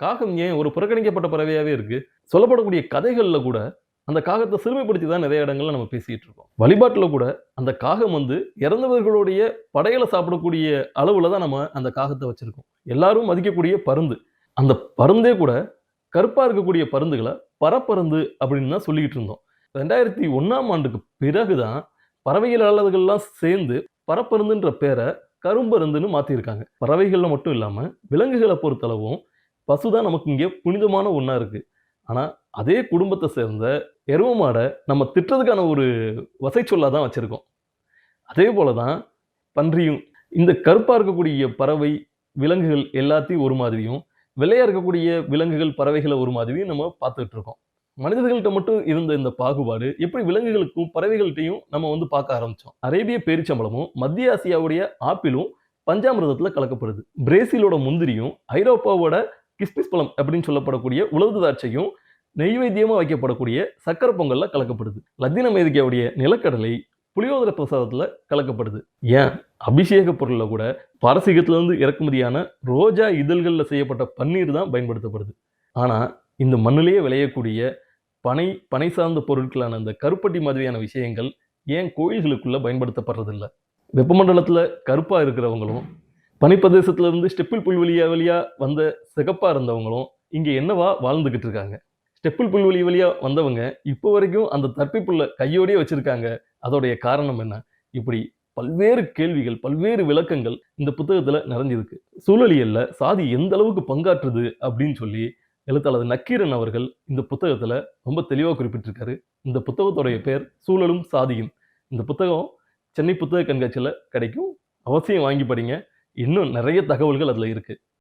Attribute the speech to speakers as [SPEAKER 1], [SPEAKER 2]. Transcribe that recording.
[SPEAKER 1] காகம் ஏன் ஒரு புறக்கணிக்கப்பட்ட பறவையாவே இருக்கு? சொல்லப்படக்கூடிய கதைகள்ல கூட அந்த காகத்த சிறுமைப்படுத்தி தான் நெறைய இடங்கள்ல நம்ம பேசிட்டு இருக்கோம். வழிபாட்டுல கூட அந்த காகம் வந்து இறந்தவர்களுடைய படையல சாப்பிடக்கூடிய அளவுல தான் நம்ம அந்த காகத்த வச்சிருக்கோம். எல்லாரும் மதிக்கக்கூடிய பருந்து. அந்த பருந்தே கூட கருப்பா இருக்கக்கூடிய பருந்துகள பறப்பருந்து அப்படின்னு தான் சொல்லிக்கிட்டு இருந்தோம். 2001ஆம் ஆண்டுக்கு பிறகு தான் பறவையியலாளர்கள்லாம் சேர்ந்து பறப்பருந்துன்ற பேர கரும்பருந்துன்னு மாத்தியிருக்காங்க. பறவைகள்ல மட்டும் இல்லாம, விலங்குகள பொறுத்தளவும் பசு தான் நமக்கு இங்க புனிதமான ஒண்ணா இருக்கு. ஆனா, அதே குடும்பத்த சேர்ந்த எரும மாட நம்ம திட்டுறதுக்கான ஒரு வசைச்சொல்லா தான் வச்சிருக்கோம். அதே போல தான் பன்றியும். இந்த கருப்பா இருக்கக்கூடிய பறவை, விலங்குகள் எல்லாத்தையும் ஒரு மாதிரியும், வெள்ளையா இருக்கக்கூடிய விலங்குகள், பறவைகள ஒரு மாதிரியும் நம்ம பார்த்துட்டு இருக்கோம். மனிதர்கள்ட்ட மட்டும் இருந்த இந்த பாகுபாடு, எப்படி விலங்குகளுக்கும், பறவைகள்ட்டயும் நம்ம வந்து பார்க்க ஆரம்பிச்சோம். அரேபிய பேரிச்சம்பழமும், மத்திய ஆசியாவுடைய ஆப்பிளும் பஞ்சாமிர்தத்துல கலக்கப்படுது. பிரேசிலோட முந்திரியும், ஐரோப்பாவோட கிஸ்மிஸ் பழம் அப்படின்னு சொல்லப்படக்கூடிய உலர்ந்த திராட்சையும், நெய்வேத்தியமா வைக்கப்படக்கூடிய சர்க்கரை பொங்கல்ல கலக்கப்படுது. லத்தீன் அமெரிக்காவுடைய நிலக்கடலை, புளியோதரை பிரசாதத்துல கலக்கப்படுது. ஏன் அபிஷேக பொருள்ல கூட பாரசீகத்திலிருந்து இறக்குமதியான ரோஜா இதழ்கள்ல செய்யப்பட்ட பன்னீர் தான் பயன்படுத்தப்படுது. ஆனா, இந்த மண்ணிலேயே விளையக்கூடிய பனை சார்ந்த பொருட்களான அந்த கருப்பட்டி மாதிரியான விஷயங்கள் ஏன் கோயில்களுக்குள்ள பயன்படுத்தப்படுறதில்ல? வெப்பமண்டலத்துல கருப்பா இருக்கிறவங்களும், பனிப்பிரதேசத்துல இருந்து ஸ்டெப்பிள் புல்வெளி வழியா வந்த சிகப்பா இருந்தவங்களும் இங்க என்னவா வாழ்ந்துகிட்டு இருக்காங்க? ஸ்டெப்பிள் புல்வெளி வழியா வந்தவங்க இப்போ வரைக்கும் அந்த தர்ப்பி புல்ல கையோடயே வச்சிருக்காங்க. அதோடைய காரணம் என்ன? இப்படி பல்வேறு கேள்விகள், பல்வேறு விளக்கங்கள் இந்த புத்தகத்துல நிறைஞ்சிருக்கு. சூழலியல்ல சாதி எந்த அளவுக்கு பங்காற்றுது அப்படின்னு சொல்லி எழுத்தாளர் நக்கீரன் அவர்கள் இந்த புத்தகத்துல ரொம்ப தெளிவா குறிப்பிட்டிருக்காரு. இந்த புத்தகத்தோடைய பெயர் சூழலும் சாதியும். இந்த புத்தகம் சென்னை புத்தக கண்காட்சியில கிடைக்கும். அவசியம் வாங்கி படிங்க. இன்னும் நிறைய தகவல்கள் அதுல இருக்கு.